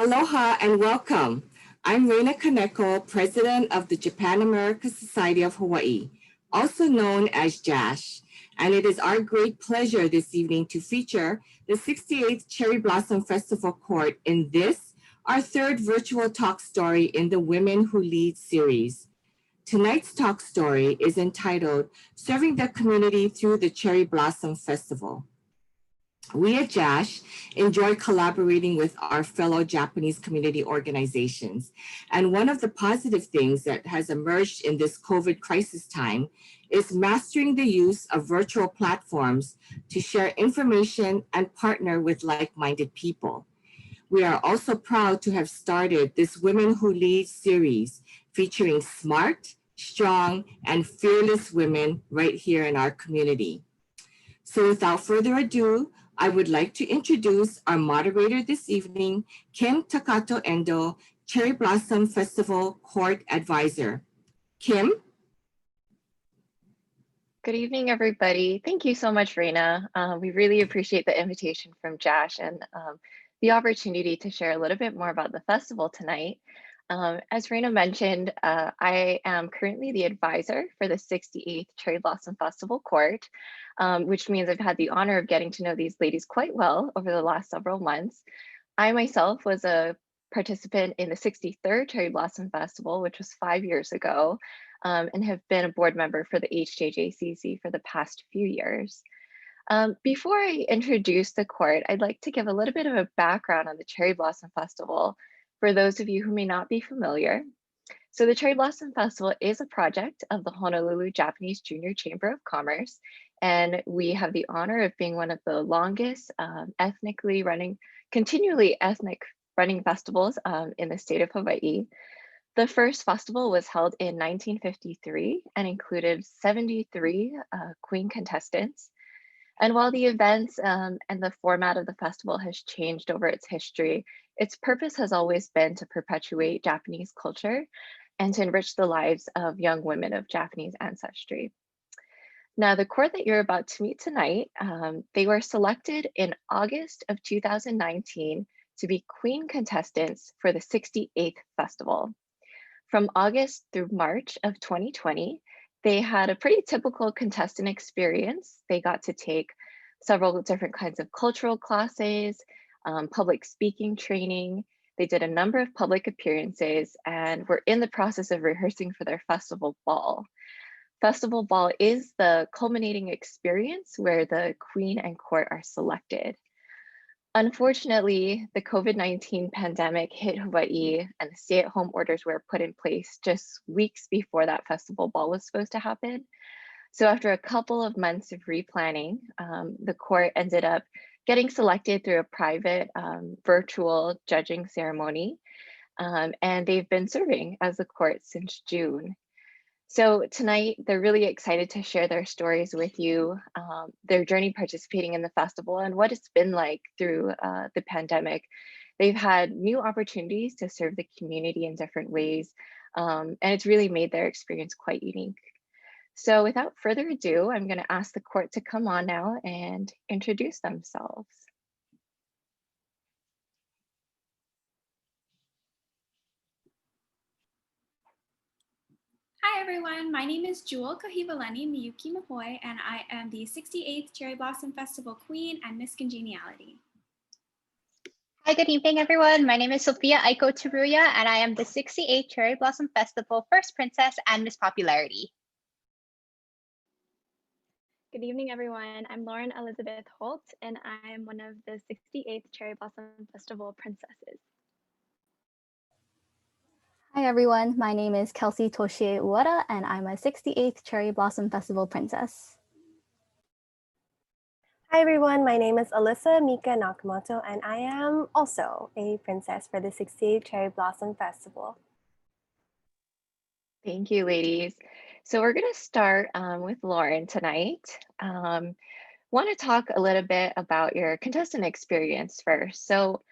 Aloha and welcome. I'm Reina Kaneko, President of the Japan America Society of Hawaii, also known as JASH, and it is our great pleasure this evening to feature the 68th Cherry Blossom Festival Court in this, our third virtual talk story in the Women Who Lead series. Tonight's talk story is entitled Serving the Community Through the Cherry Blossom Festival. We at JASH enjoy collaborating with our fellow Japanese community organizations. And one of the positive things that has emerged in this COVID crisis time is mastering the use of virtual platforms to share information and partner with like-minded people. We are also proud to have started this Women Who Lead series featuring smart, strong, and fearless women right here in our community. So without further ado, I would like to introduce our moderator this evening, Kim Takata Endo, Cherry Blossom Festival Court Advisor. Kim? Good evening, everybody. Thank you so much, Reina. We really appreciate the invitation from JASH and the opportunity to share a little bit more about the festival tonight. As Reina mentioned, I am currently the advisor for the 68th Cherry Blossom Festival Court, which means I've had the honor of getting to know these ladies quite well over the last several months. I myself was a participant in the 63rd Cherry Blossom Festival, which was 5 years ago, and have been a board member for the HJJCC for the past few years. Before I introduce the court, I'd like to give a little bit of a background on the Cherry Blossom Festival for those of you who may not be familiar. So the Cherry Blossom Festival is a project of the Honolulu Japanese Junior Chamber of Commerce, and we have the honor of being one of the longest continually ethnic running festivals in the state of Hawaii. The first festival was held in 1953 and included 73 queen contestants. And while the events and the format of the festival has changed over its history, its purpose has always been to perpetuate Japanese culture and to enrich the lives of young women of Japanese ancestry. Now, the court that you're about to meet tonight, they were selected in August of 2019 to be queen contestants for the 68th festival. From August through March of 2020, they had a pretty typical contestant experience. They got to take several different kinds of cultural classes, public speaking training. They did a number of public appearances and were in the process of rehearsing for their festival ball. Festival ball is the culminating experience where the queen and court are selected. Unfortunately, the COVID-19 pandemic hit Hawaii and the stay-at-home orders were put in place just weeks before that festival ball was supposed to happen. So after a couple of months of replanning, the court ended up getting selected through a private virtual judging ceremony, and they've been serving as the court since June. So tonight, they're really excited to share their stories with you, their journey participating in the festival and what it's been like through the pandemic. They've had new opportunities to serve the community in different ways, and it's really made their experience quite unique. So without further ado, I'm going to ask the court to come on now and introduce themselves. Hi everyone, my name is Jewel Kahivaleni Miyuki Mahoy, and I am the 68th Cherry Blossom Festival Queen and Miss Congeniality. Hi, good evening everyone. My name is Sophia Aiko Taruya, and I am the 68th Cherry Blossom Festival First Princess and Miss Popularity. Good evening everyone. I'm Lauren Elizabeth Holt, and I am one of the 68th Cherry Blossom Festival Princesses. Hi everyone, my name is Kelsey Toshie Uwada, and I'm a 68th Cherry Blossom Festival Princess. Hi everyone, my name is Alyssa Mika Nakamoto, and I am also a princess for the 68th Cherry Blossom Festival. Thank you, ladies. So we're going to start with Lauren tonight. Want to talk a little bit about your contestant experience first. So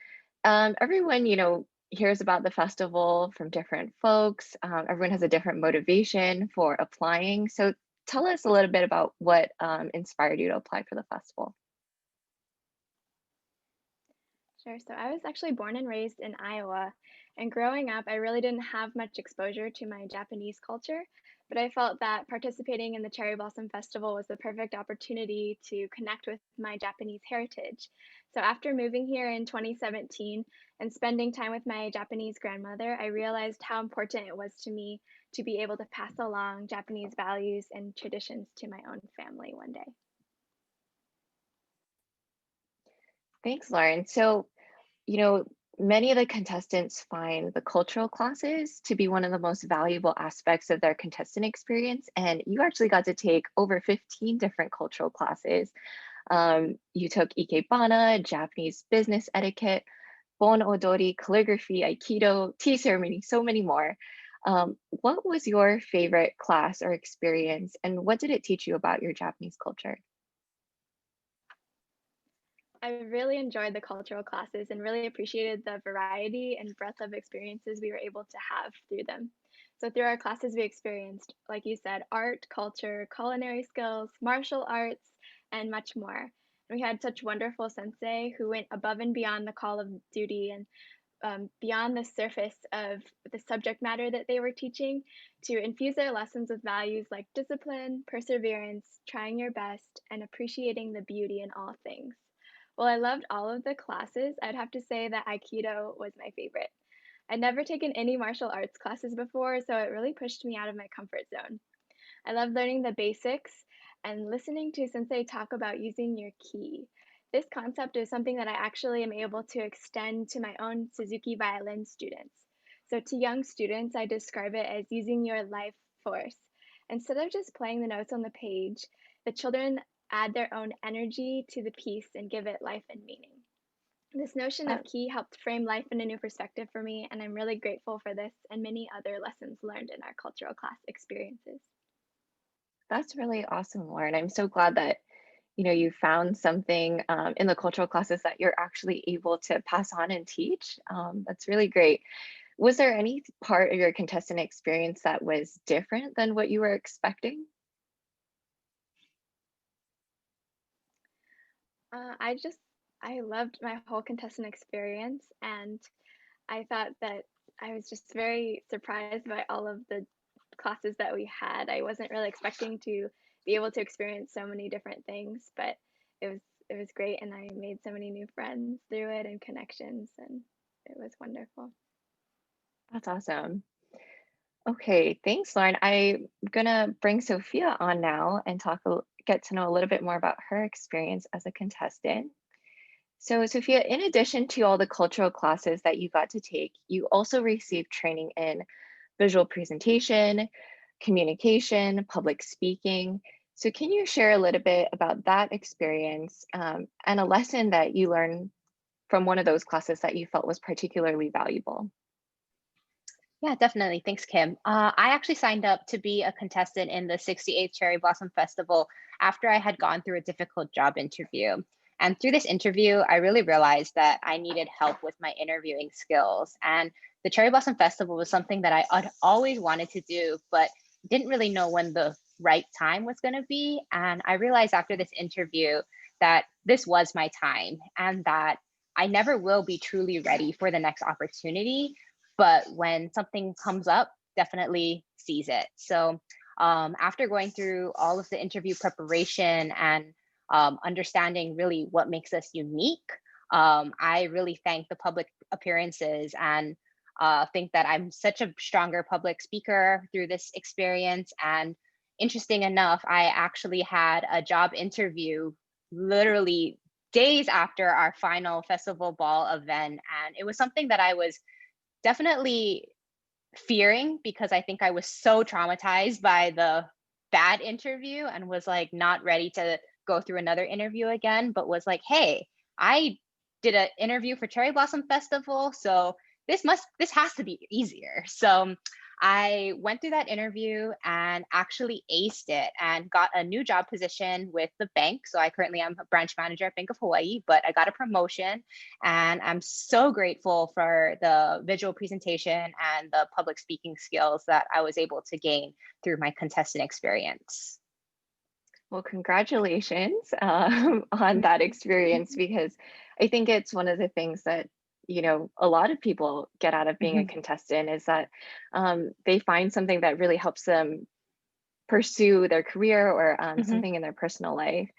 everyone, hears about the festival from different folks. Everyone has a different motivation for applying. So tell us a little bit about what inspired you to apply for the festival. Sure. So I was actually born and raised in Iowa. And growing up, I really didn't have much exposure to my Japanese culture, but I felt that participating in the Cherry Blossom Festival was the perfect opportunity to connect with my Japanese heritage. So after moving here in 2017 and spending time with my Japanese grandmother, I realized how important it was to me to be able to pass along Japanese values and traditions to my own family one day. Thanks, Lauren. So, you know, many of the contestants find the cultural classes to be one of the most valuable aspects of their contestant experience. And you actually got to take over 15 different cultural classes. You took Ikebana, Japanese business etiquette, Bon Odori, calligraphy, Aikido, tea ceremony, so many more. What was your favorite class or experience, and what did it teach you about your Japanese culture? I really enjoyed the cultural classes and really appreciated the variety and breadth of experiences we were able to have through them. So, through our classes, we experienced, like you said, art, culture, culinary skills, martial arts, and much more. And we had such wonderful sensei who went above and beyond the call of duty and beyond the surface of the subject matter that they were teaching to infuse their lessons with values like discipline, perseverance, trying your best, and appreciating the beauty in all things. While I loved all of the classes, I'd have to say that Aikido was my favorite. I'd never taken any martial arts classes before, so it really pushed me out of my comfort zone. I love learning the basics and listening to Sensei talk about using your ki. This concept is something that I actually am able to extend to my own Suzuki violin students. So, to young students, I describe it as using your life force. Instead of just playing the notes on the page, the children add their own energy to the piece and give it life and meaning. This notion of That, ki helped frame life in a new perspective for me, and I'm really grateful for this and many other lessons learned in our cultural class experiences. that's really awesome, Lauren. I'm so glad that you found something in the cultural classes that you're actually able to pass on and teach. That's really great. Was there any part of your contestant experience that was different than what you were expecting? I just I loved my whole contestant experience, and I thought that I was just very surprised by all of the classes that we had. I wasn't really expecting to be able to experience so many different things, but it was it was great, and I made so many new friends through it and connections, and it was wonderful. That's awesome. Okay, thanks, Lauren. I'm gonna bring Sophia on now and get to know a little bit more about her experience as a contestant. So, Sophia, in addition to all the cultural classes that you got to take, you also received training in visual presentation, communication, public speaking. So, can you share a little bit about that experience and a lesson that you learned from one of those classes that you felt was particularly valuable? Yeah, definitely. Thanks, Kim. I actually signed up to be a contestant in the 68th Cherry Blossom Festival after I had gone through a difficult job interview. And through this interview, I really realized that I needed help with my interviewing skills. And the Cherry Blossom Festival was something that I had always wanted to do, but didn't really know when the right time was going to be. And I realized after this interview that this was my time and that I never will be truly ready for the next opportunity, but when something comes up, definitely seize it. So after going through all of the interview preparation and understanding really what makes us unique, I really thank the public appearances and think that I'm such a stronger public speaker through this experience. And interesting enough, I actually had a job interview literally days after our final festival ball event. And it was something that I was definitely fearing because I think I was so traumatized by the bad interview and was like not ready to go through another interview again, but was like, hey, I did an interview for Cherry Blossom Festival, so this has to be easier. So I went through that interview and actually aced it and got a new job position with the bank. So I currently am a branch manager at Bank of Hawaii, but I got a promotion and I'm so grateful for the visual presentation and the public speaking skills that I was able to gain through my contestant experience. Well, congratulations on that experience, because I think it's one of the things that, a lot of people get out of being a Mhm. contestant is that they find something that really helps them pursue their career or Mhm. something in their personal life.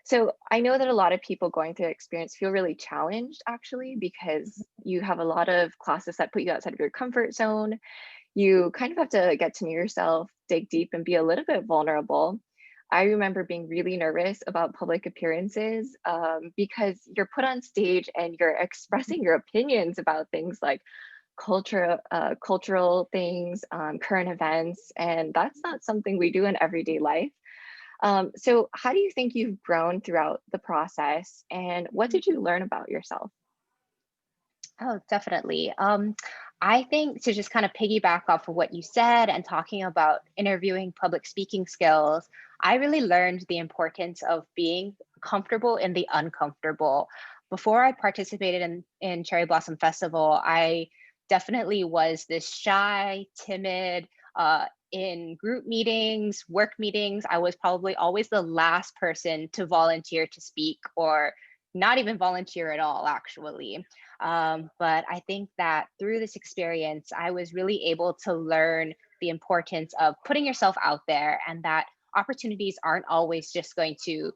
So I know that a lot of people going through the experience feel really challenged actually, because you have a lot of classes that put you outside of your comfort zone. You kind of have to get to know yourself, dig deep, and be a little bit vulnerable. I remember being really nervous about public appearances because you're put on stage and you're expressing your opinions about things like cultural things, current events, and that's not something we do in everyday life. So, how do you think you've grown throughout the process, and what did you learn about yourself? Oh, definitely. I think to just kind of piggyback off of what you said and talking about interviewing public speaking skills, I really learned the importance of being comfortable in the uncomfortable. Before I participated in Cherry Blossom Festival, I definitely was this shy, timid, in group meetings, work meetings. I was probably always the last person to volunteer to speak or not even volunteer at all, actually. But I think that through this experience, I was really able to learn the importance of putting yourself out there, and that opportunities aren't always just going to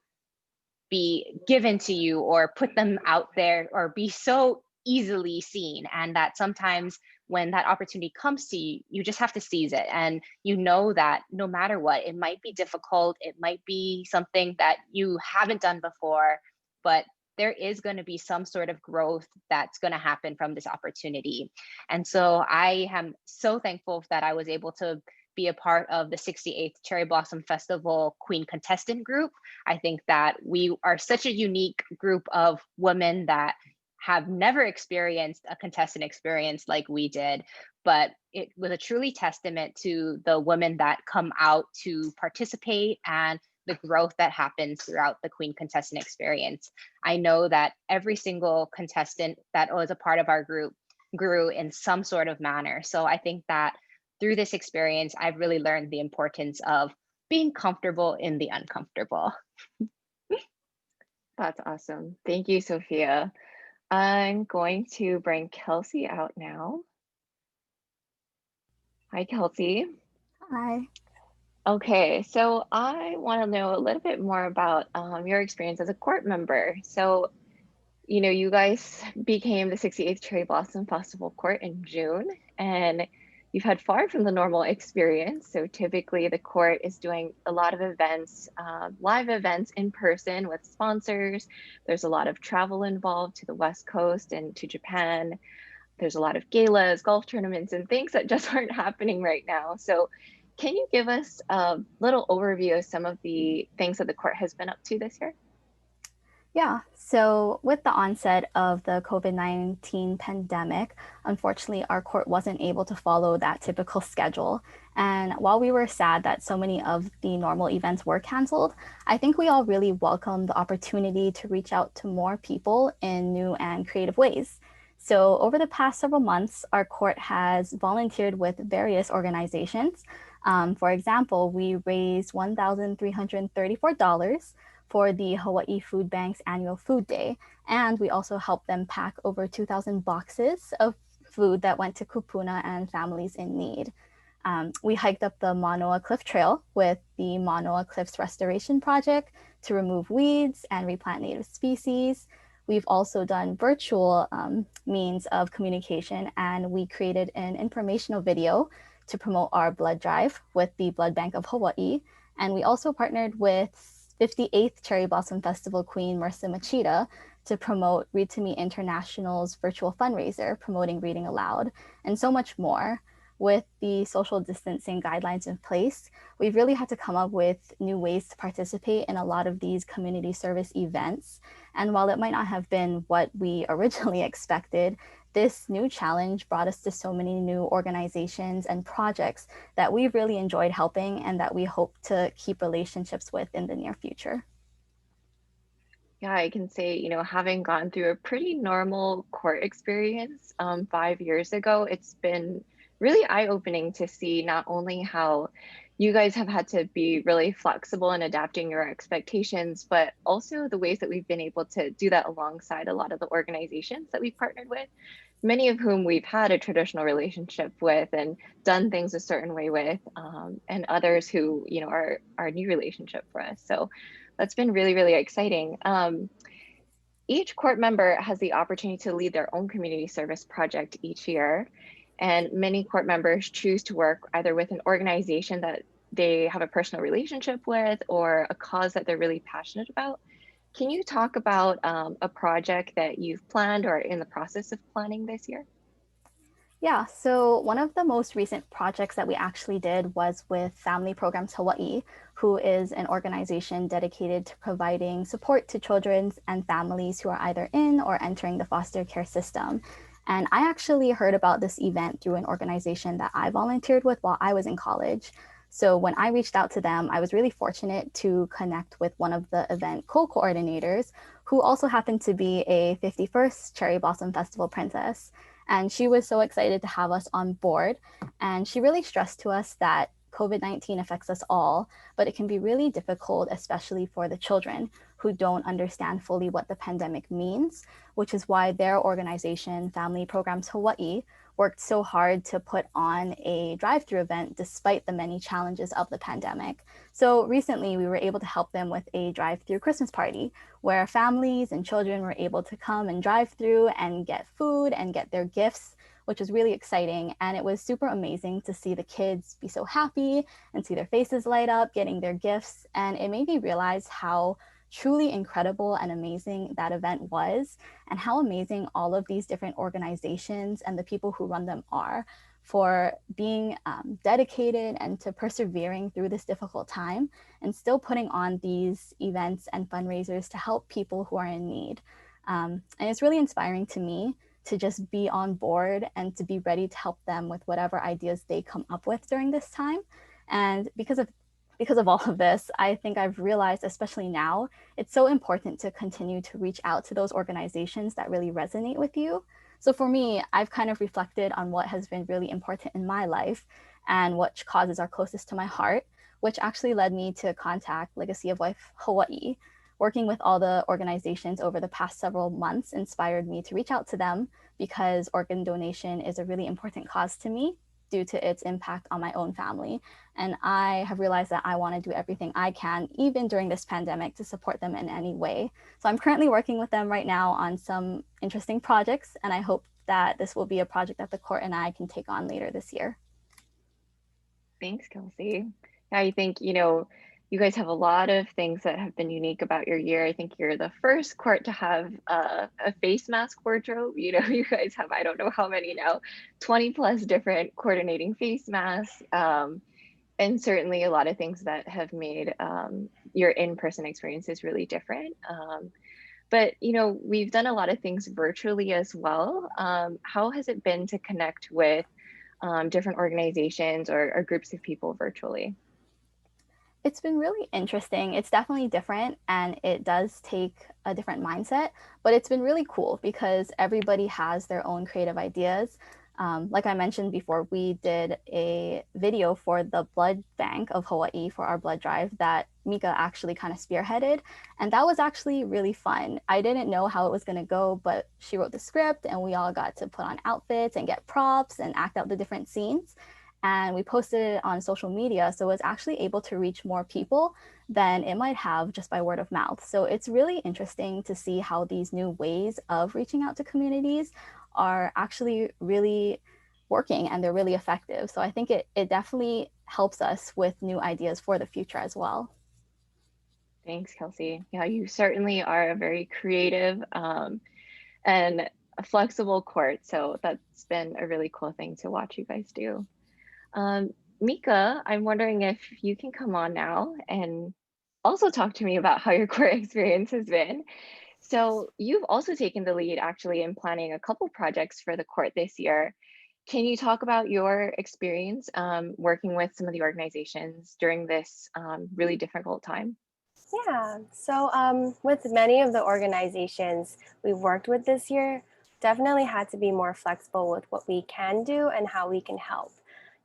be given to you or put them out there or be so easily seen. And that sometimes when that opportunity comes to you, you just have to seize it. And you know that no matter what, it might be difficult, it might be something that you haven't done before, but there is going to be some sort of growth that's going to happen from this opportunity. And so I am so thankful that I was able to be a part of the 68th Cherry Blossom Festival Queen Contestant group. I think that we are such a unique group of women that have never experienced a contestant experience like we did, but it was a truly testament to the women that come out to participate and the growth that happens throughout the Queen Contestant experience. I know that every single contestant that was a part of our group grew in some sort of manner. So I think that through this experience, I've really learned the importance of being comfortable in the uncomfortable. That's awesome. Thank you, Sophia. I'm going to bring Kelsey out now. Hi, Kelsey. Hi. Okay, so I want to know a little bit more about your experience as a court member. So, you guys became the 68th Cherry Blossom Festival Court in June, and you've had far from the normal experience. So typically the court is doing a lot of events, live events in person with sponsors. There's a lot of travel involved to the West Coast and to Japan. There's a lot of galas, golf tournaments, and things that just aren't happening right now. So can you give us a little overview of some of the things that the court has been up to this year? Yeah, so with the onset of the COVID-19 pandemic, unfortunately, our court wasn't able to follow that typical schedule. And while we were sad that so many of the normal events were canceled, I think we all really welcomed the opportunity to reach out to more people in new and creative ways. So over the past several months, our court has volunteered with various organizations. For example, we raised $1,334 for the Hawaii Food Bank's annual Food Day. And we also helped them pack over 2,000 boxes of food that went to kupuna and families in need. We hiked up the Manoa Cliff Trail with the Manoa Cliffs Restoration Project to remove weeds and replant native species. We've also done virtual means of communication, and we created an informational video to promote our blood drive with the Blood Bank of Hawaii. And we also partnered with 58th Cherry Blossom Festival Queen Marissa Machida to promote Read to Me International's virtual fundraiser, promoting reading aloud, and so much more. With the social distancing guidelines in place, we've really had to come up with new ways to participate in a lot of these community service events. And while it might not have been what we originally expected, this new challenge brought us to so many new organizations and projects that we really enjoyed helping and that we hope to keep relationships with in the near future. Yeah, I can say, having gone through a pretty normal court experience 5 years ago, it's been really eye-opening to see not only how, you guys have had to be really flexible in adapting your expectations, but also the ways that we've been able to do that alongside a lot of the organizations that we've partnered with, many of whom we've had a traditional relationship with and done things a certain way with, and others who, you know, are a new relationship for us. So that's been really, really exciting. Each court member has the opportunity to lead their own community service project each year. And many court members choose to work either with an organization that they have a personal relationship with or a cause that they're really passionate about. Can you talk about a project that you've planned or in the process of planning this year? Yeah, so one of the most recent projects that we actually did was with Family Programs Hawaii, who is an organization dedicated to providing support to children and families who are either in or entering the foster care system. And I actually heard about this event through an organization that I volunteered with while I was in college. So when I reached out to them, I was really fortunate to connect with one of the event co-coordinators, who also happened to be a 51st Cherry Blossom Festival princess. And she was so excited to have us on board. And she really stressed to us that COVID-19 affects us all, but it can be really difficult, especially for the children who don't understand fully what the pandemic means, which is why their organization, Family Programs Hawaii, worked so hard to put on a drive-through event despite the many challenges of the pandemic. So recently we were able to help them with a drive-through Christmas party where families and children were able to come and drive through and get food and get their gifts, which was really exciting. And it was super amazing to see the kids be so happy and see their faces light up getting their gifts. And it made me realize how truly incredible and amazing that event was, and how amazing all of these different organizations and the people who run them are for being dedicated and to persevering through this difficult time and still putting on these events and fundraisers to help people who are in need. And it's really inspiring to me to just be on board and to be ready to help them with whatever ideas they come up with during this time. And because of all of this, I think I've realized, especially now, it's so important to continue to reach out to those organizations that really resonate with you. So for me, I've kind of reflected on what has been really important in my life and what causes are closest to my heart, which actually led me to contact Legacy of Life Hawaii. Working with all the organizations over the past several months inspired me to reach out to them because organ donation is a really important cause to me due to its impact on my own family. And I have realized that I want to do everything I can, even during this pandemic, to support them in any way. So I'm currently working with them right now on some interesting projects, and I hope that this will be a project that the court and I can take on later this year. Thanks, Kelsey. Yeah, I think, you know, you guys have a lot of things that have been unique about your year. I think you're the first court to have a face mask wardrobe. You know, you guys have, I don't know how many now, 20 plus different coordinating face masks. And certainly a lot of things that have made your in-person experiences really different. But, you know, we've done a lot of things virtually as well. How has it been to connect with different organizations or groups of people virtually? It's been really interesting. It's definitely different and it does take a different mindset, but it's been really cool because everybody has their own creative ideas. Like I mentioned before, we did a video for the blood bank of Hawaii for our blood drive that Mika actually kind of spearheaded. And that was actually really fun. I didn't know how it was going to go, but she wrote the script and we all got to put on outfits and get props and act out the different scenes. And we posted it on social media. So it was actually able to reach more people than it might have just by word of mouth. So it's really interesting to see how these new ways of reaching out to communities are actually really working and they're really effective. So I think it definitely helps us with new ideas for the future as well. Thanks, Kelsey. Yeah, you certainly are a very creative and a flexible court. So that's been a really cool thing to watch you guys do. Mika, I'm wondering if you can come on now and also talk to me about how your court experience has been. So you've also taken the lead actually in planning a couple projects for the court this year. Can you talk about your experience working with some of the organizations during this really difficult time? Yeah, so with many of the organizations we worked with this year, definitely had to be more flexible with what we can do and how we can help.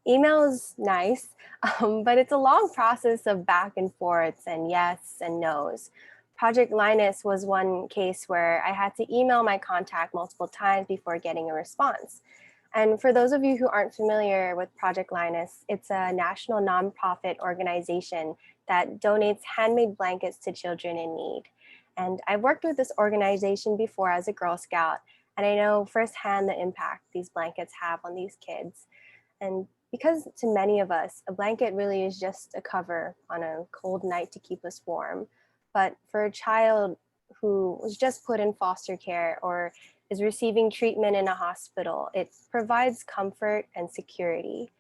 Email is nice, but it's a long process of back and forths and yes and no's. Project Linus was one case where I had to email my contact multiple times before getting a response. And for those of you who aren't familiar with Project Linus, it's a national nonprofit organization that donates handmade blankets to children in need. And I've worked with this organization before as a Girl Scout, and I know firsthand the impact these blankets have on these kids. And because to many of us, a blanket really is just a cover on a cold night to keep us warm. But for a child who was just put in foster care or is receiving treatment in a hospital, it provides comfort and security.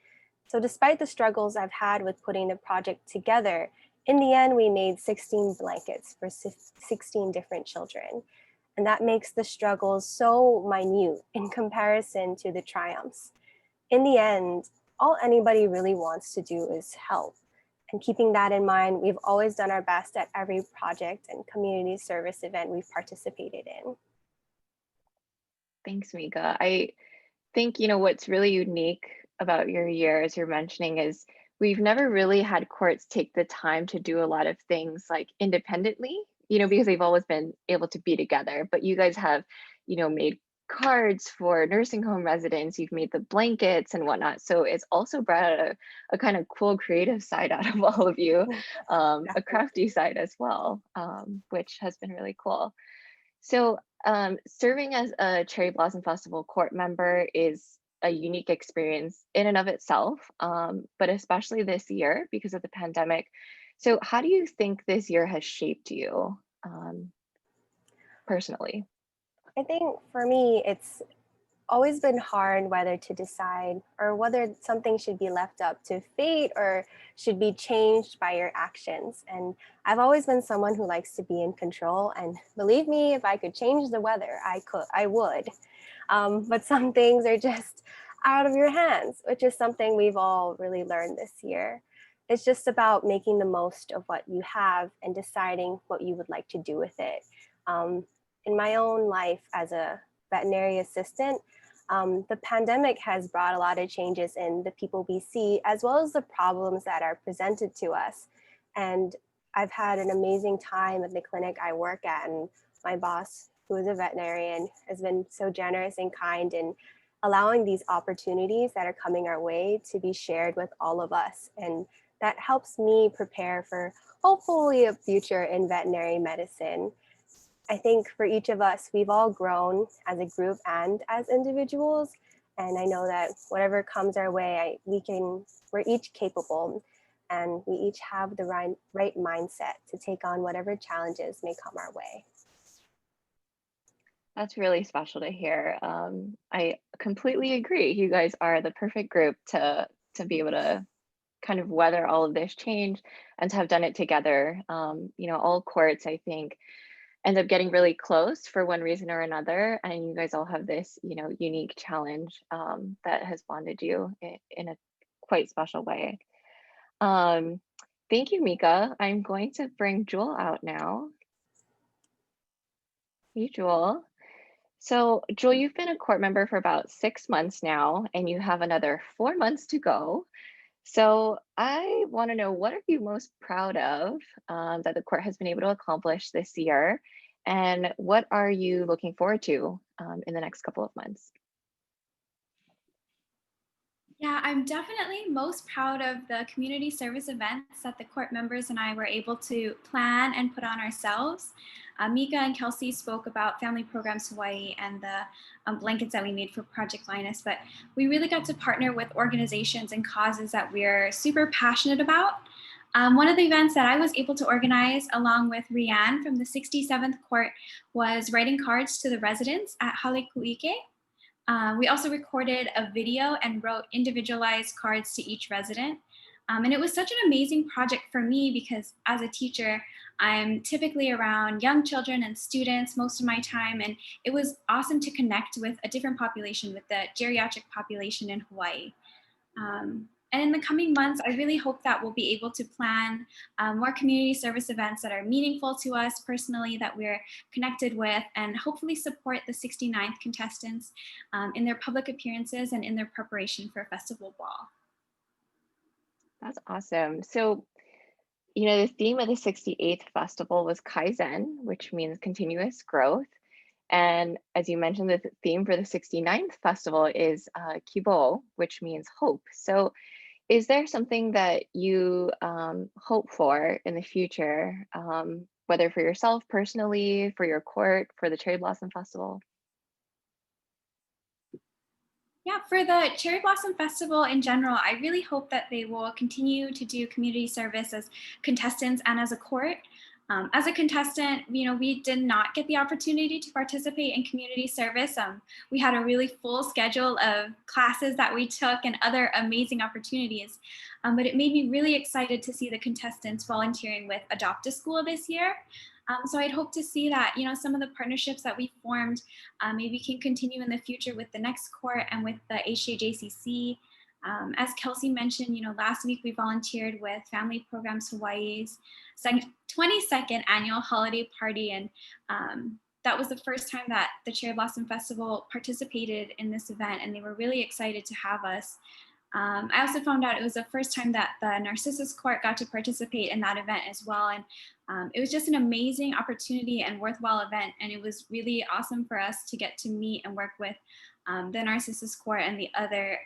So despite the struggles I've had with putting the project together, in the end, we made 16 blankets for 16 different children. And that makes the struggles so minute in comparison to the triumphs. In the end, all anybody really wants to do is help. And keeping that in mind, we've always done our best at every project and community service event we've participated in. Thanks, Mika. I think, what's really unique about your year, as you're mentioning, is we've never really had courts take the time to do a lot of things like independently, because they've always been able to be together. But you guys have, made cards for nursing home residents, you've made the blankets and whatnot. So it's also brought out a kind of cool creative side out of all of you, a crafty side as well, which has been really cool. So serving as a Cherry Blossom Festival court member is a unique experience in and of itself, but especially this year because of the pandemic. So how do you think this year has shaped you personally? I think for me, it's always been hard whether to decide or whether something should be left up to fate or should be changed by your actions. And I've always been someone who likes to be in control. And believe me, if I could change the weather, I would. But some things are just out of your hands, which is something we've all really learned this year. It's just about making the most of what you have and deciding what you would like to do with it. In my own life as a veterinary assistant, the pandemic has brought a lot of changes in the people we see, as well as the problems that are presented to us. And I've had an amazing time at the clinic I work at, and my boss, who is a veterinarian, has been so generous and kind in allowing these opportunities that are coming our way to be shared with all of us. And that helps me prepare for hopefully a future in veterinary medicine. I think for each of us, we've all grown as a group and as individuals. And I know that whatever comes our way, we're each capable and we each have the right mindset to take on whatever challenges may come our way. That's really special to hear. I completely agree. You guys are the perfect group to be able to kind of weather all of this change and to have done it together. All courts, I think, end up getting really close for one reason or another, and you guys all have this unique challenge that has bonded you in a quite special way. Thank you, Mika. I'm going to bring Jewel out now. Hey, Jewel. So Jewel, you've been a court member for about 6 months now, and you have another 4 months to go. So I want to know, what are you most proud of that the court has been able to accomplish this year? And what are you looking forward to in the next couple of months? Yeah, I'm definitely most proud of the community service events that the court members and I were able to plan and put on ourselves. Mika and Kelsey spoke about Family Programs Hawaii and the blankets that we made for Project Linus, but we really got to partner with organizations and causes that we're super passionate about. One of the events that I was able to organize along with Rianne from the 67th Court was writing cards to the residents at Haleku'ike. We also recorded a video and wrote individualized cards to each resident. And it was such an amazing project for me because as a teacher, I'm typically around young children and students most of my time. And it was awesome to connect with a different population, with the geriatric population in Hawaii. And in the coming months, I really hope that we'll be able to plan more community service events that are meaningful to us personally, that we're connected with, and hopefully support the 69th contestants in their public appearances and in their preparation for Festival Ball. That's awesome. So, the theme of the 68th festival was Kaizen, which means continuous growth. And as you mentioned, the theme for the 69th festival is Kibo, which means hope. So is there something that you hope for in the future, whether for yourself personally, for your court, for the Cherry Blossom Festival? Yeah, for the Cherry Blossom Festival in general, I really hope that they will continue to do community service as contestants and as a court. As a contestant, we did not get the opportunity to participate in community service. We had a really full schedule of classes that we took and other amazing opportunities. But it made me really excited to see the contestants volunteering with Adopt a School this year. So I'd hope to see that, some of the partnerships that we formed maybe can continue in the future with the next court and with the HJJCC. As Kelsey mentioned, last week we volunteered with Family Programs Hawaii's 22nd annual holiday party. And that was the first time that the Cherry Blossom Festival participated in this event, and they were really excited to have us. I also found out it was the first time that the Narcissus Court got to participate in that event as well. And it was just an amazing opportunity and worthwhile event. And it was really awesome for us to get to meet and work with the Narcissus Court and the other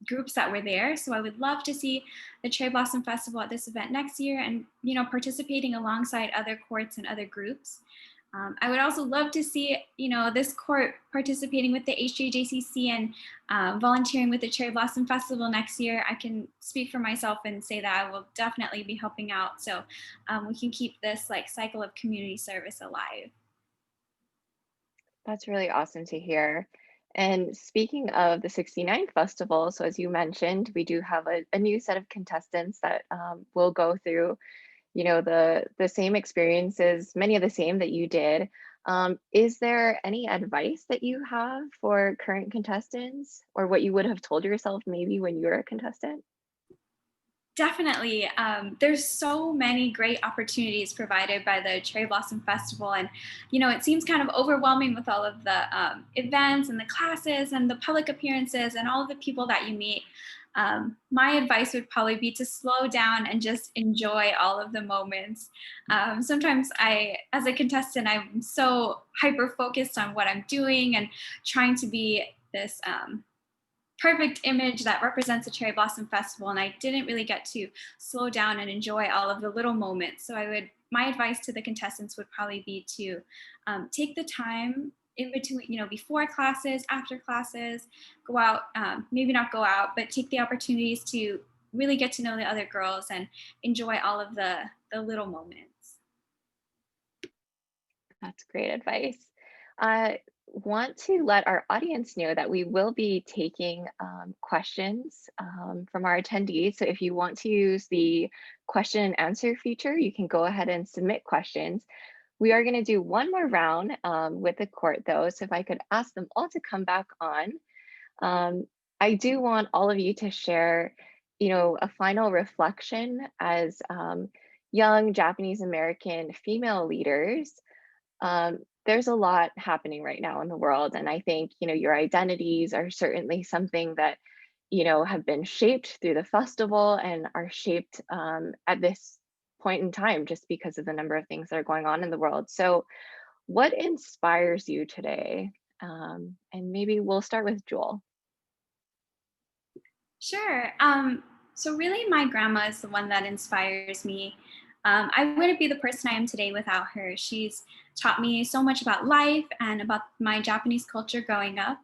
groups that were there. So I would love to see the Cherry Blossom Festival at this event next year and, participating alongside other courts and other groups. I would also love to see, this court participating with the HJJCC and volunteering with the Cherry Blossom Festival next year. I can speak for myself and say that I will definitely be helping out, so we can keep this cycle of community service alive. That's really awesome to hear. And speaking of the 69th festival, so as you mentioned, we do have a new set of contestants that will go through the same experiences, many of the same that you did. Is there any advice that you have for current contestants, or what you would have told yourself maybe when you were a contestant? Definitely. There's so many great opportunities provided by the Cherry Blossom Festival. And, it seems kind of overwhelming with all of the events and the classes and the public appearances and all of the people that you meet. My advice would probably be to slow down and just enjoy all of the moments. Sometimes as a contestant, I'm so hyper focused on what I'm doing and trying to be this perfect image that represents the Cherry Blossom Festival, and I didn't really get to slow down and enjoy all of the little moments. So my advice to the contestants would probably be to take the time in between, before classes, after classes, go out, maybe not go out, but take the opportunities to really get to know the other girls and enjoy all of the little moments. That's great advice. I want to let our audience know that we will be taking questions from our attendees. So if you want to use the question and answer feature, you can go ahead and submit questions. We are going to do one more round with the court though. So if I could ask them all to come back on. I do want all of you to share, a final reflection as young Japanese American female leaders. There's a lot happening right now in the world. And I think, your identities are certainly something that, have been shaped through the festival and are shaped at this point in time, just because of the number of things that are going on in the world. So what inspires you today? And maybe we'll start with Jewel. Sure. So really my grandma is the one that inspires me. I wouldn't be the person I am today without her. She's taught me so much about life and about my Japanese culture growing up.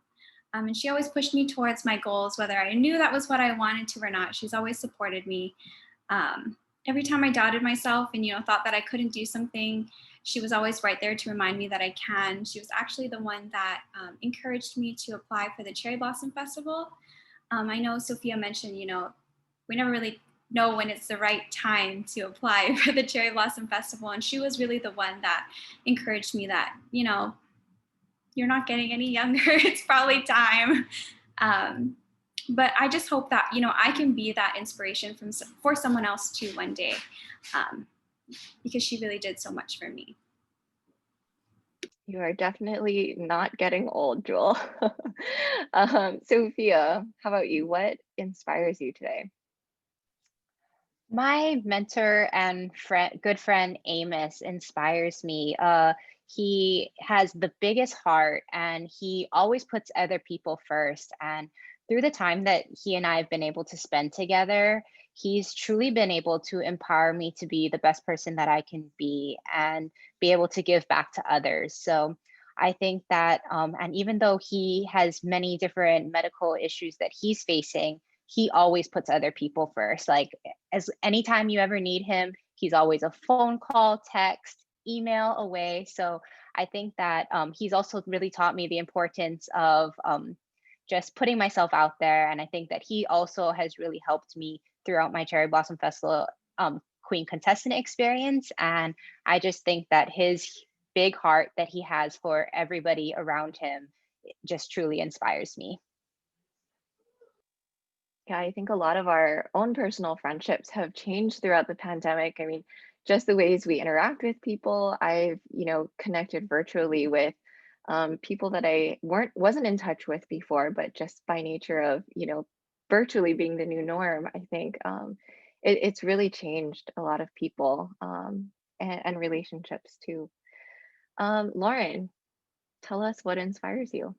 And she always pushed me towards my goals, whether I knew that was what I wanted to or not. She's always supported me. Every time I doubted myself and, thought that I couldn't do something, she was always right there to remind me that I can. She was actually the one that encouraged me to apply for the Cherry Blossom Festival. I know Sophia mentioned, we never really know when it's the right time to apply for the Cherry Blossom Festival. And she was really the one that encouraged me that, you're not getting any younger. It's probably time. But I just hope that, I can be that inspiration for someone else too one day, because she really did so much for me. You are definitely not getting old, Jewel. Sophia, how about you? What inspires you today? My mentor and good friend Amos inspires me. He has the biggest heart and he always puts other people first. And through the time that he and I have been able to spend together, he's truly been able to empower me to be the best person that I can be and be able to give back to others. So I think that, and even though he has many different medical issues that he's facing, he always puts other people first. Like as anytime you ever need him, he's always a phone call, text, email away. So I think that he's also really taught me the importance of just putting myself out there. And I think that he also has really helped me throughout my Cherry Blossom Festival Queen Contestant experience. And I just think that his big heart that he has for everybody around him just truly inspires me. Yeah, I think a lot of our own personal friendships have changed throughout the pandemic. I mean, just the ways we interact with people. I've, connected virtually with people that I wasn't in touch with before, but just by nature of, virtually being the new norm, I think it's really changed a lot of people and relationships too. Lauren, tell us what inspires you.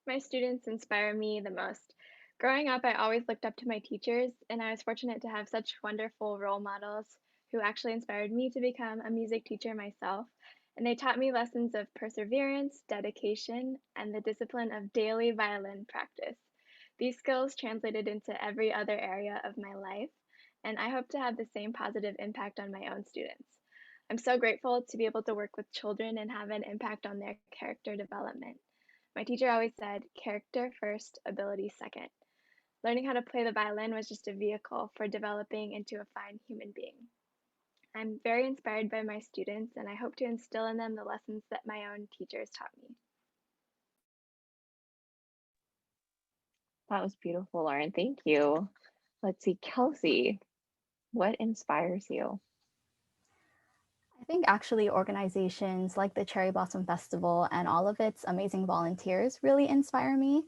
My students inspire me the most. Growing up, I always looked up to my teachers, and I was fortunate to have such wonderful role models who actually inspired me to become a music teacher myself. And they taught me lessons of perseverance, dedication, and the discipline of daily violin practice. These skills translated into every other area of my life, and I hope to have the same positive impact on my own students. I'm so grateful to be able to work with children and have an impact on their character development. My teacher always said, character first, ability second. Learning how to play the violin was just a vehicle for developing into a fine human being. I'm very inspired by my students, and I hope to instill in them the lessons that my own teachers taught me. That was beautiful, Lauren. Thank you. Let's see, Kelsey, what inspires you? I think actually organizations like the Cherry Blossom Festival and all of its amazing volunteers really inspire me.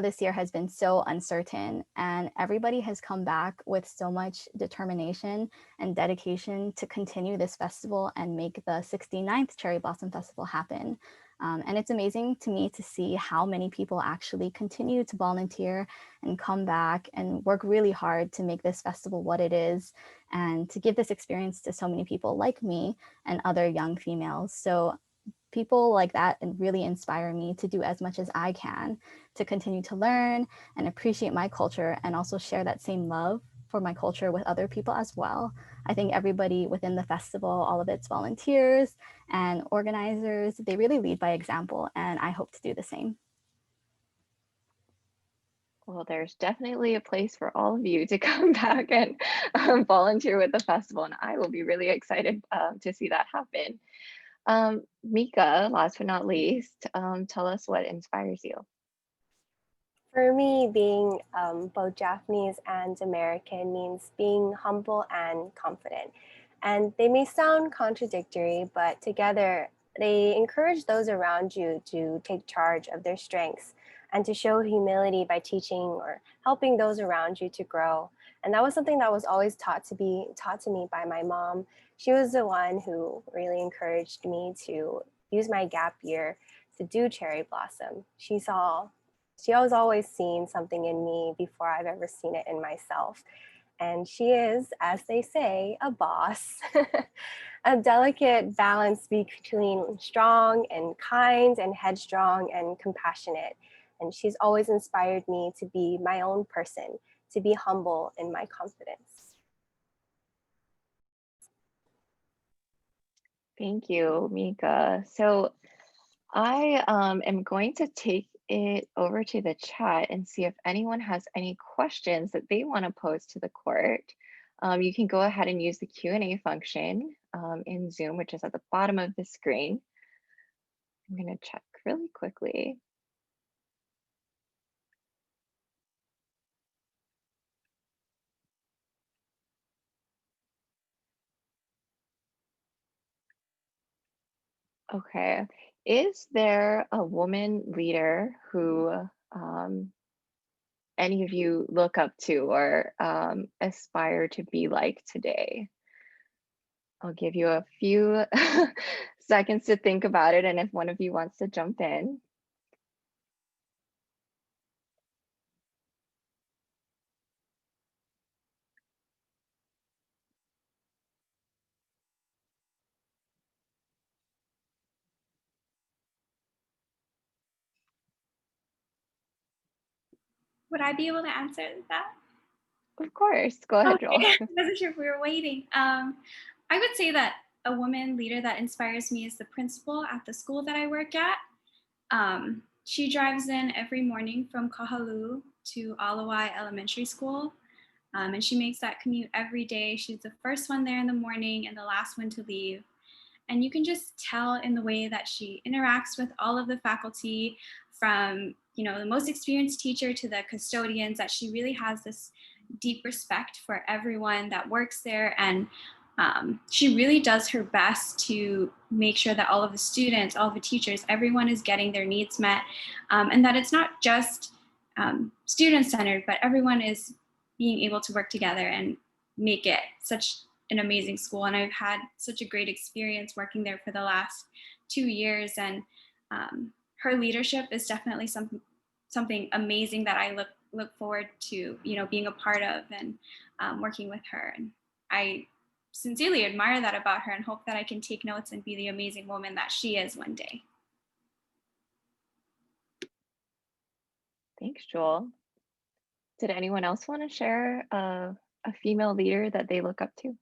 This year has been so uncertain, and everybody has come back with so much determination and dedication to continue this festival and make the 69th Cherry Blossom Festival happen. And it's amazing to me to see how many people actually continue to volunteer and come back and work really hard to make this festival what it is and to give this experience to so many people like me and other young females. So people like that really inspire me to do as much as I can to continue to learn and appreciate my culture and also share that same love for my culture with other people as well. I think everybody within the festival, all of its volunteers and organizers, they really lead by example, and I hope to do the same. Well, there's definitely a place for all of you to come back and volunteer with the festival, and I will be really excited to see that happen. Mika, last but not least, tell us what inspires you. For me, being both Japanese and American means being humble and confident. And they may sound contradictory, but together they encourage those around you to take charge of their strengths and to show humility by teaching or helping those around you to grow. And that was something that was always taught to me by my mom. She was the one who really encouraged me to use my gap year to do Cherry Blossom. She has always seen something in me before I've ever seen it in myself. And she is, as they say, a boss, a delicate balance between strong and kind and headstrong and compassionate. And she's always inspired me to be my own person, to be humble in my confidence. Thank you, Mika. So I am going to take it over to the chat and see if anyone has any questions that they want to pose to the court. You can go ahead and use the Q&A function in Zoom, which is at the bottom of the screen. I'm going to check really quickly. Okay. Is there a woman leader who any of you look up to or aspire to be like today? I'll give you a few seconds to think about it, and if one of you wants to jump in. Would I be able to answer that? Of course, go ahead, Joel. Okay. I wasn't sure if we were waiting. I would say that a woman leader that inspires me is the principal at the school that I work at. She drives in every morning from Kahalu to Alawai Elementary School, and she makes that commute every day. She's the first one there in the morning and the last one to leave. And you can just tell in the way that she interacts with all of the faculty, from the most experienced teacher to the custodians, that she really has this deep respect for everyone that works there. And she really does her best to make sure that all of the students, all of the teachers, everyone is getting their needs met, and that it's not just student-centered, but everyone is being able to work together and make it such an amazing school. And I've had such a great experience working there for the last 2 years. And her leadership is definitely something amazing that I look forward to, being a part of and working with her. And I sincerely admire that about her and hope that I can take notes and be the amazing woman that she is one day. Thanks, Joel. Did anyone else want to share a female leader that they look up to?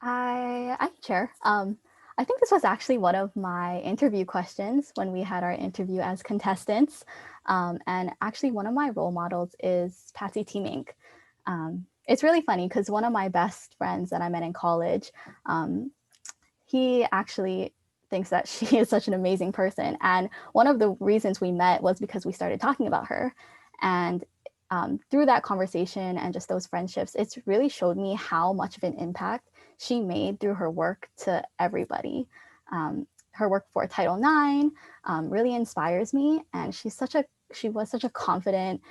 I can share. I think this was actually one of my interview questions when we had our interview as contestants. And actually one of my role models is Patsy T. Mink. It's really funny because one of my best friends that I met in college, he actually thinks that she is such an amazing person. And one of the reasons we met was because we started talking about her. And through that conversation and just those friendships, it's really showed me how much of an impact she made through her work to everybody. Her work for Title IX really inspires me, and she was such a confident,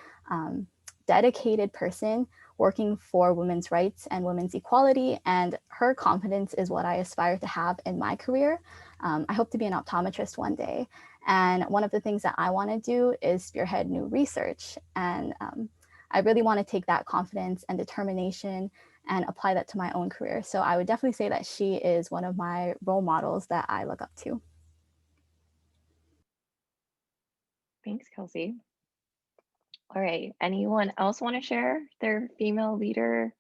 dedicated person working for women's rights and women's equality, and her confidence is what I aspire to have in my career. I hope to be an optometrist one day, and one of the things that I want to do is spearhead new research, and I really want to take that confidence and determination and apply that to my own career. So I would definitely say that she is one of my role models that I look up to. Thanks, Kelsey. All right, anyone else want to share their female leader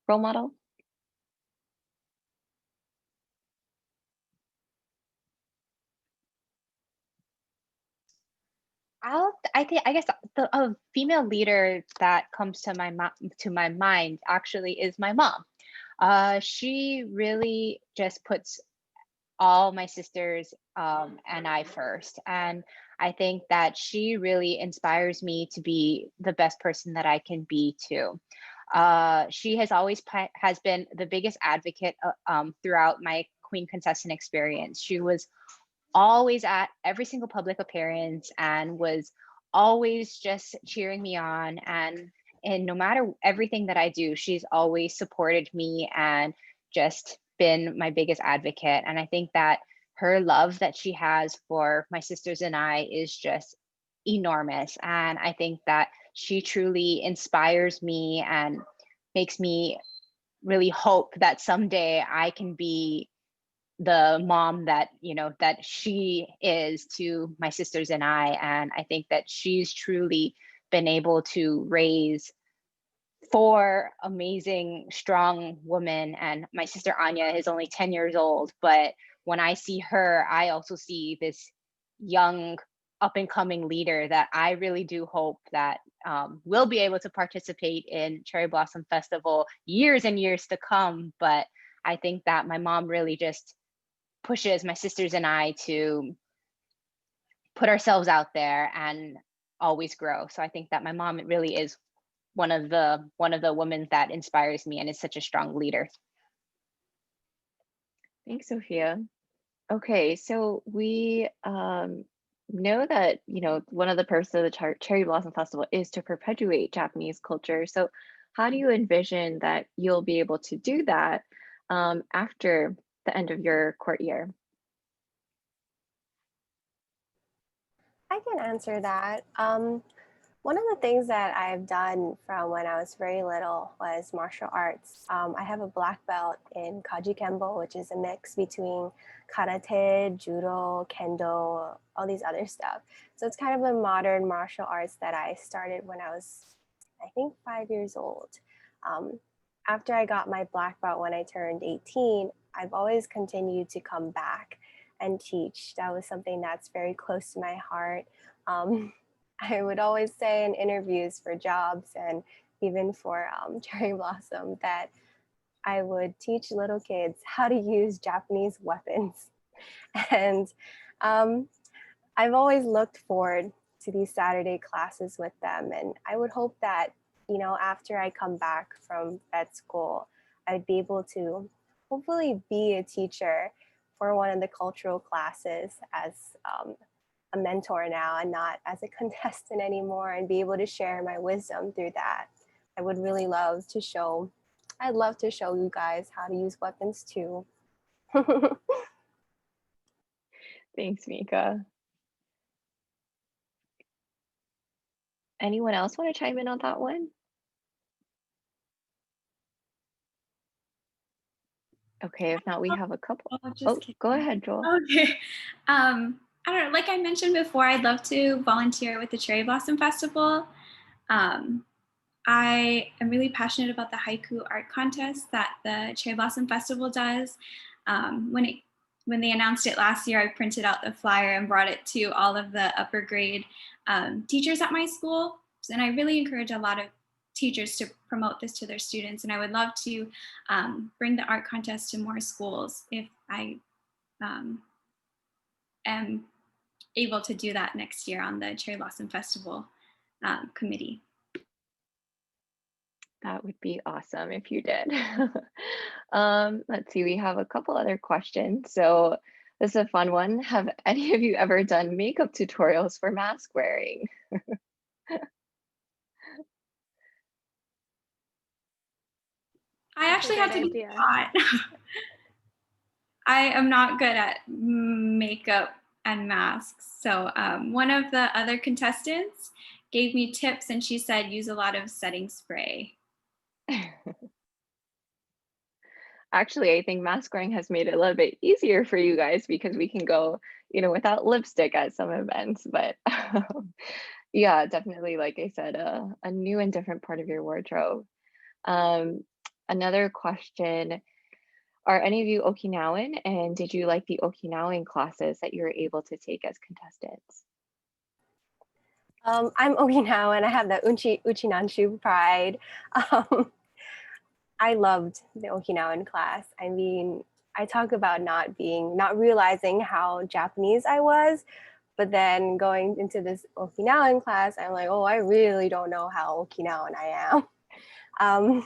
role model? I guess the female leader that comes to my mind actually is my mom. She really just puts all my sisters and I first, and I think that she really inspires me to be the best person that I can be too. She has been the biggest advocate throughout my Queen Contestant experience. She was always at every single public appearance and was always just cheering me on, and no matter everything that I do, she's always supported me and just been my biggest advocate. And I think that her love that she has for my sisters and I is just enormous, and I think that she truly inspires me and makes me really hope that someday I can be the mom that that she is to my sisters and I. And I think that she's truly been able to raise 4 amazing strong women, and my sister Anya is only 10 years old, but when I see her, I also see this young up and coming leader that I really do hope that will be able to participate in Cherry Blossom Festival years and years to come. But I think that my mom really just pushes my sisters and I to put ourselves out there and always grow. So I think that my mom really is one of the women that inspires me and is such a strong leader. Thanks, Sophia. Okay, so we know that, one of the purposes of the Cherry Blossom Festival is to perpetuate Japanese culture. So how do you envision that you'll be able to do that after the end of your court year? I can answer that. One of the things that I've done from when I was very little was martial arts. I have a black belt in Kaji Kembo, which is a mix between karate, judo, kendo, all these other stuff. So it's kind of a modern martial arts that I started when I was, I think, 5 years old. Um, After I got my black belt when I turned 18, I've always continued to come back and teach. That was something that's very close to my heart. Um, I would always say in interviews for jobs and even for Cherry Blossom that I would teach little kids how to use Japanese weapons. And um, I've always looked forward to these Saturday classes with them. And I would hope that, after I come back from vet school, I'd be able to hopefully be a teacher for one of the cultural classes as a mentor now and not as a contestant anymore, and be able to share my wisdom through that. I would really love to show, I'd love to show you guys how to use weapons too. Thanks, Mika. Anyone else want to chime in on that one? Okay, if not, we have a couple. Oh, go ahead, Joel. Okay. I don't know, like I mentioned before, I'd love to volunteer with the Cherry Blossom Festival. I am really passionate about the haiku art contest that the Cherry Blossom Festival does. When they announced it last year, I printed out the flyer and brought it to all of the upper grade teachers at my school. And I really encourage a lot of teachers to promote this to their students. And I would love to bring the art contest to more schools if I am able to do that next year on the Cherry Blossom Festival committee. That would be awesome if you did. Let's see, we have a couple other questions. So this is a fun one. Have any of you ever done makeup tutorials for mask wearing? I actually had to be idea. taught. I am not good at makeup and masks. So one of the other contestants gave me tips and she said, use a lot of setting spray. Actually, I think mask wearing has made it a little bit easier for you guys because we can go, without lipstick at some events. But yeah, definitely, like I said, a new and different part of your wardrobe. Another question, are any of you Okinawan, and did you like the Okinawan classes that you were able to take as contestants? I'm Okinawan. I have the Uchinanshu pride. I loved the Okinawan class. I mean, I talk about not realizing how Japanese I was, but then going into this Okinawan class, I'm like, oh, I really don't know how Okinawan I am.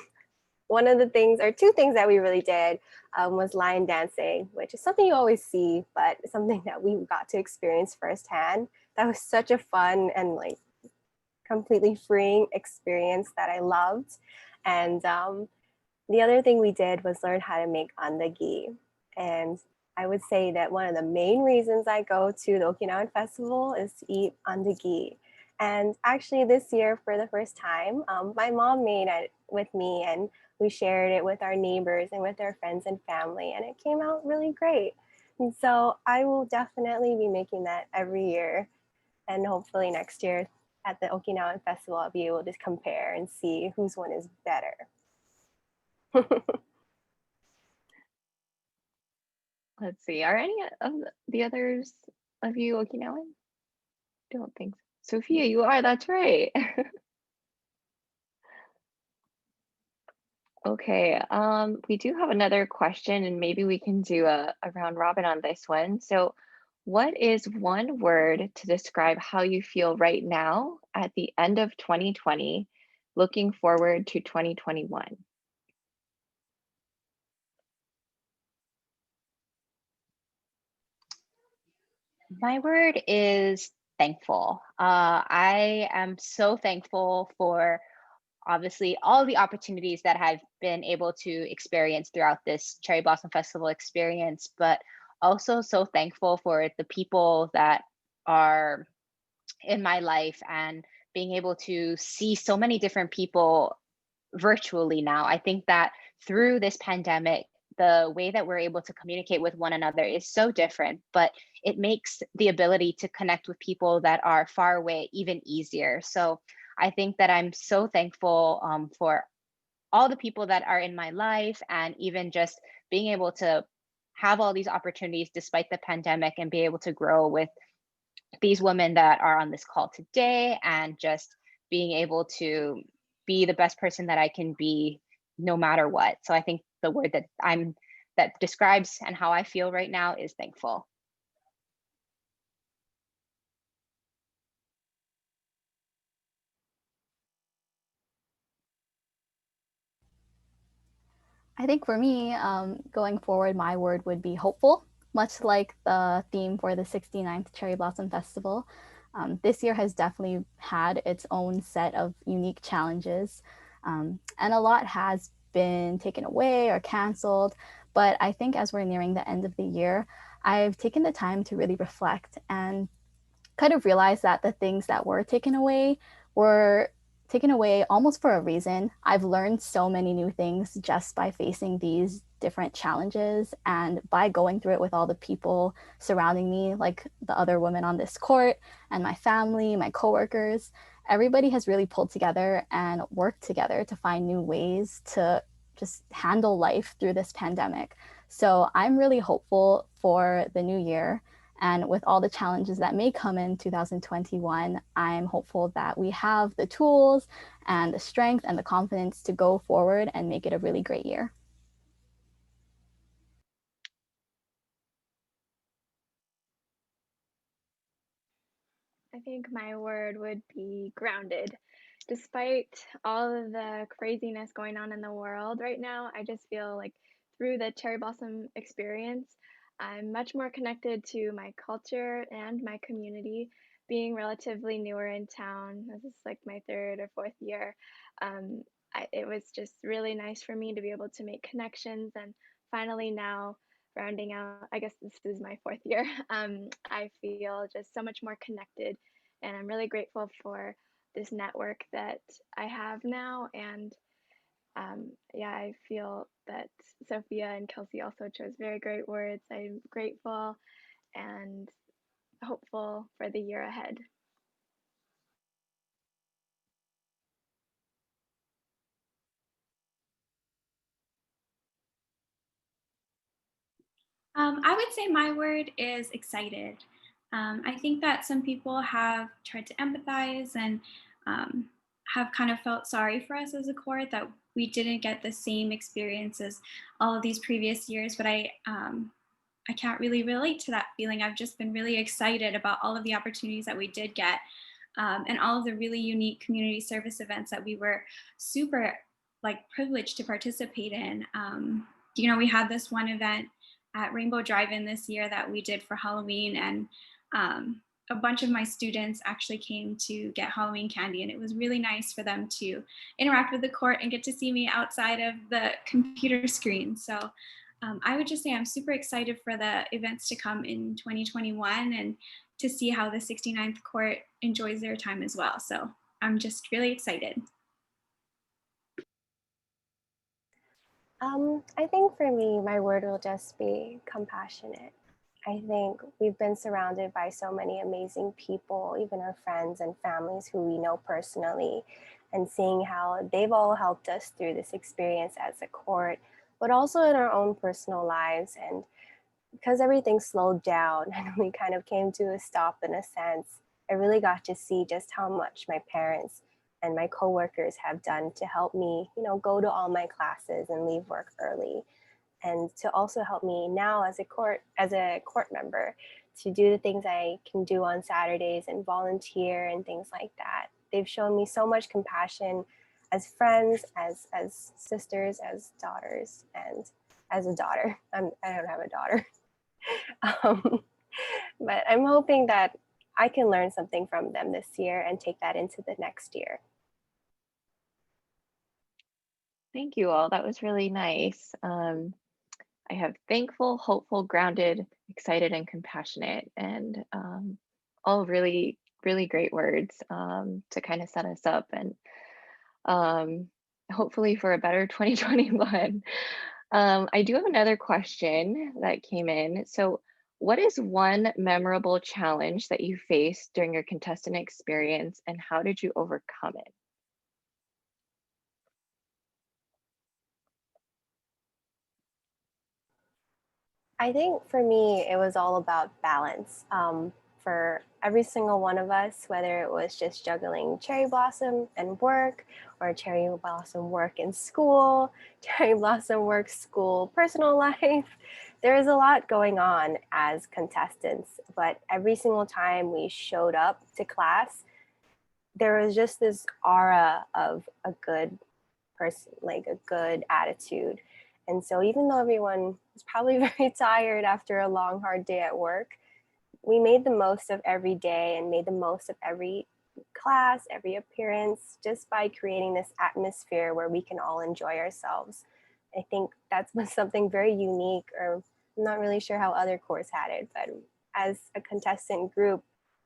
One of the things, or two things that we really did was lion dancing, which is something you always see, but something that we got to experience firsthand. That was such a fun and like completely freeing experience that I loved. And the other thing we did was learn how to make andagi. And I would say that one of the main reasons I go to the Okinawan Festival is to eat andagi. And actually this year, for the first time, my mom made it with me and we shared it with our neighbors and with our friends and family, and it came out really great. And so I will definitely be making that every year. And hopefully next year at the Okinawan Festival, I'll be able to compare and see whose one is better. Let's see, are any of the others of you Okinawan? Don't think so. Sophia, you are, that's right. Okay, we do have another question and maybe we can do a round robin on this one. So What is one word to describe how you feel right now at the end of 2020, looking forward to 2021? My word is thankful. I am so thankful for obviously all the opportunities that I've been able to experience throughout this Cherry Blossom Festival experience, but also so thankful for the people that are in my life and being able to see so many different people virtually now. I think that through this pandemic, the way that we're able to communicate with one another is so different, but it makes the ability to connect with people that are far away even easier. So I think that I'm so thankful for all the people that are in my life and even just being able to have all these opportunities despite the pandemic and be able to grow with these women that are on this call today and just being able to be the best person that I can be no matter what. So I think the word that describes and how I feel right now is thankful. I think for me, going forward, my word would be hopeful, much like the theme for the 69th Cherry Blossom Festival. This year has definitely had its own set of unique challenges, and a lot has been taken away or canceled. But I think as we're nearing the end of the year, I've taken the time to really reflect and kind of realize that the things that were taken away almost for a reason. I've learned so many new things just by facing these different challenges and by going through it with all the people surrounding me, like the other women on this court and my family, my coworkers. Everybody has really pulled together and worked together to find new ways to just handle life through this pandemic. So I'm really hopeful for the new year. And with all the challenges that may come in 2021, I'm hopeful that we have the tools and the strength and the confidence to go forward and make it a really great year. I think my word would be grounded. Despite all of the craziness going on in the world right now, I just feel like through the cherry blossom experience, I'm much more connected to my culture and my community. Being relatively newer in town, this is like my third or fourth year. Um, it was just really nice for me to be able to make connections and finally now rounding out, I guess this is my fourth year. I feel just so much more connected and I'm really grateful for this network that I have now. And yeah, I feel that Sophia and Kelsey also chose very great words. I'm grateful and hopeful for the year ahead. I would say my word is excited. I think that some people have tried to empathize and have kind of felt sorry for us as a court that we didn't get the same experience as all of these previous years. But I can't really relate to that feeling. I've just been really excited about all of the opportunities that we did get and all of the really unique community service events that we were super like privileged to participate in. We had this one event at Rainbow Drive-In this year that we did for Halloween, and a bunch of my students actually came to get Halloween candy, and it was really nice for them to interact with the court and get to see me outside of the computer screen. So I would just say I'm super excited for the events to come in 2021 and to see how the 69th court enjoys their time as well. So I'm just really excited. I think for me, my word will just be compassionate. I think we've been surrounded by so many amazing people, even our friends and families who we know personally, and seeing how they've all helped us through this experience as a court, but also in our own personal lives. And because everything slowed down and we kind of came to a stop in a sense, I really got to see just how much my parents and my coworkers have done to help me, go to all my classes and leave work early, and to also help me now as a court member to do the things I can do on Saturdays and volunteer and things like that. They've shown me so much compassion as friends, as sisters, as daughters, and as a daughter. I don't have a daughter. But I'm hoping that I can learn something from them this year and take that into the next year. Thank you all. That was really nice. I have thankful, hopeful, grounded, excited, and compassionate, and all really, really great words to kind of set us up and hopefully for a better 2021. I do have another question that came in. So, what is one memorable challenge that you faced during your contestant experience, and how did you overcome it? I think for me, it was all about balance. For every single one of us, whether it was just juggling cherry blossom and work, or cherry blossom work in school, cherry blossom work, school, personal life, there is a lot going on as contestants. But every single time we showed up to class, there was just this aura of a good person, like a good attitude. And so even though everyone was probably very tired after a long, hard day at work, we made the most of every day and made the most of every class, every appearance, just by creating this atmosphere where we can all enjoy ourselves. I think that's something very unique, or I'm not really sure how other courts had it, but as a contestant group,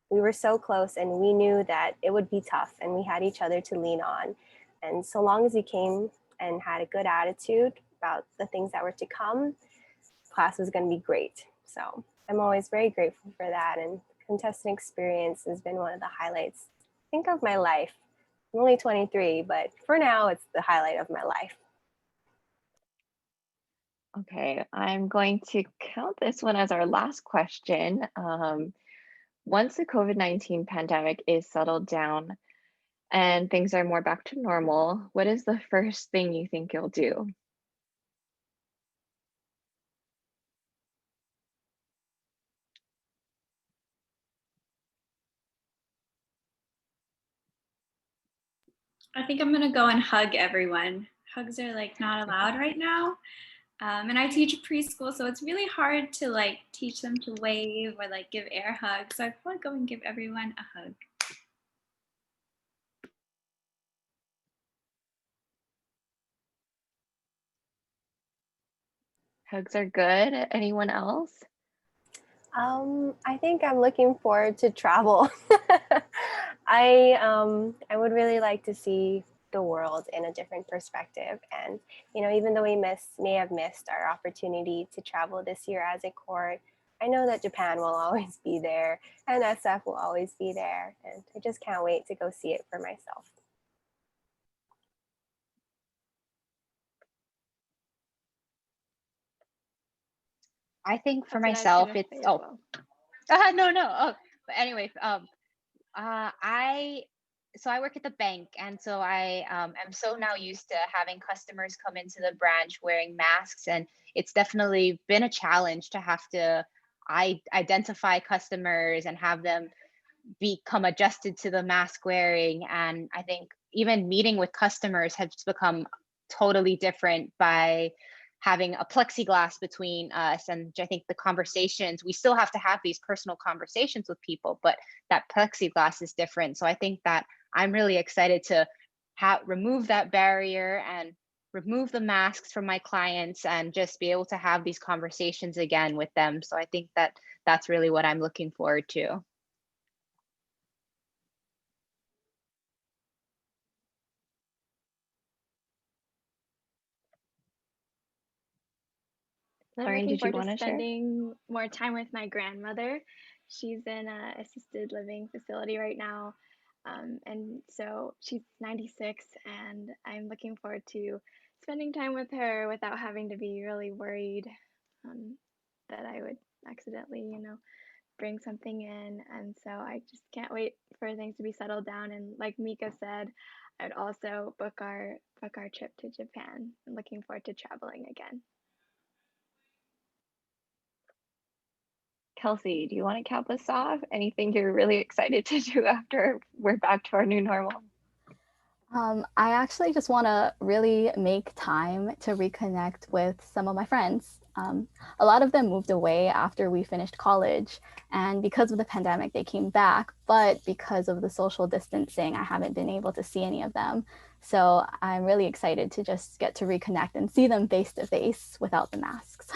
we were so close and we knew that it would be tough and we had each other to lean on. And so long as we came and had a good attitude about the things that were to come, class was going to be great. So I'm always very grateful for that. And contestant experience has been one of the highlights, I think, of my life. I'm only 23, but for now, it's the highlight of my life. Okay, I'm going to count this one as our last question. Once the COVID-19 pandemic is settled down and things are more back to normal, what is the first thing you think you'll do? I think I'm gonna go and hug everyone. Hugs are like not allowed right now. And I teach preschool, so it's really hard to like teach them to wave or like give air hugs. So I'd probably go and give everyone a hug. Hugs are good. Anyone else? I think I'm looking forward to travel. I would really like to see the world in a different perspective. And, even though we may have missed our opportunity to travel this year as a court, I know that Japan will always be there and SF will always be there. And I just can't wait to go see it for myself. I think for That's what I was gonna myself, it's say as well. no. But anyway, I so I work at the bank, and so I am so now used to having customers come into the branch wearing masks, and it's definitely been a challenge to have to identify customers and have them become adjusted to the mask wearing. And I think even meeting with customers has become totally different by having a plexiglass between us. And I think the conversations, we still have to have these personal conversations with people, but that plexiglass is different. So I think that I'm really excited to remove that barrier and remove the masks from my clients and just be able to have these conversations again with them. So I think that that's really what I'm looking forward to. I'm Lauren, looking did you forward to want to share? spending more time with my grandmother. She's in an assisted living facility right now. And so she's 96, and I'm looking forward to spending time with her without having to be really worried that I would accidentally, bring something in. And so I just can't wait for things to be settled down. And like Mika said, I'd also book our trip to Japan. I'm looking forward to traveling again. Kelsey, do you want to cap us off? Anything you're really excited to do after we're back to our new normal? I actually just want to really make time to reconnect with some of my friends. A lot of them moved away after we finished college, and because of the pandemic, they came back, but because of the social distancing, I haven't been able to see any of them. So I'm really excited to just get to reconnect and see them face to face without the masks.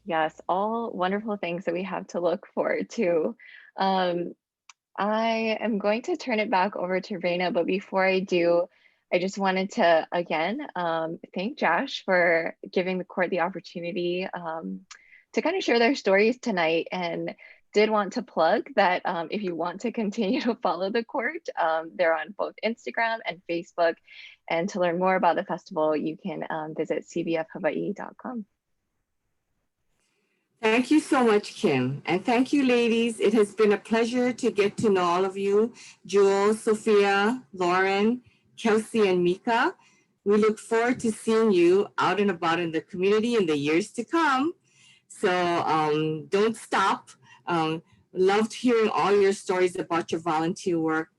Yes, all wonderful things that we have to look forward to. I am going to turn it back over to Reina, but before I do, I just wanted to again thank Josh for giving the court the opportunity to kind of share their stories tonight, and did want to plug that if you want to continue to follow the court, they're on both Instagram and Facebook, and to learn more about the festival, you can visit cbfhawaii.com. Thank you so much, Kim. And thank you, ladies. It has been a pleasure to get to know all of you, Jewel, Sophia, Lauren, Kelsey, and Mika. We look forward to seeing you out and about in the community in the years to come. So don't stop. Loved hearing all your stories about your volunteer work.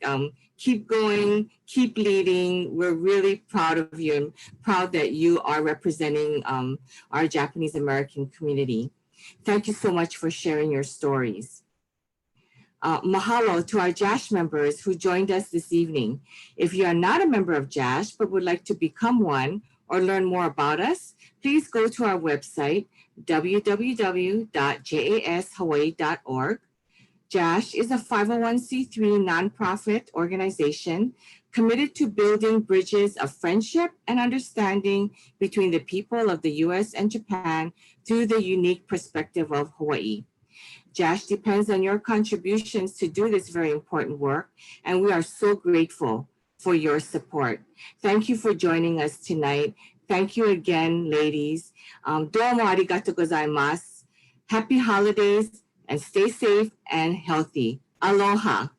Keep going, keep leading. We're really proud of you and proud that you are representing our Japanese American community. Thank you so much for sharing your stories. Mahalo to our JASH members who joined us this evening. If you are not a member of JASH but would like to become one or learn more about us, please go to our website, www.jashawaii.org. JASH is a 501c3 nonprofit organization committed to building bridges of friendship and understanding between the people of the US and Japan through the unique perspective of Hawaii. JASH depends on your contributions to do this very important work, and we are so grateful for your support. Thank you for joining us tonight. Thank you again, ladies. Domo arigatou gozaimasu. Happy holidays, and stay safe and healthy. Aloha.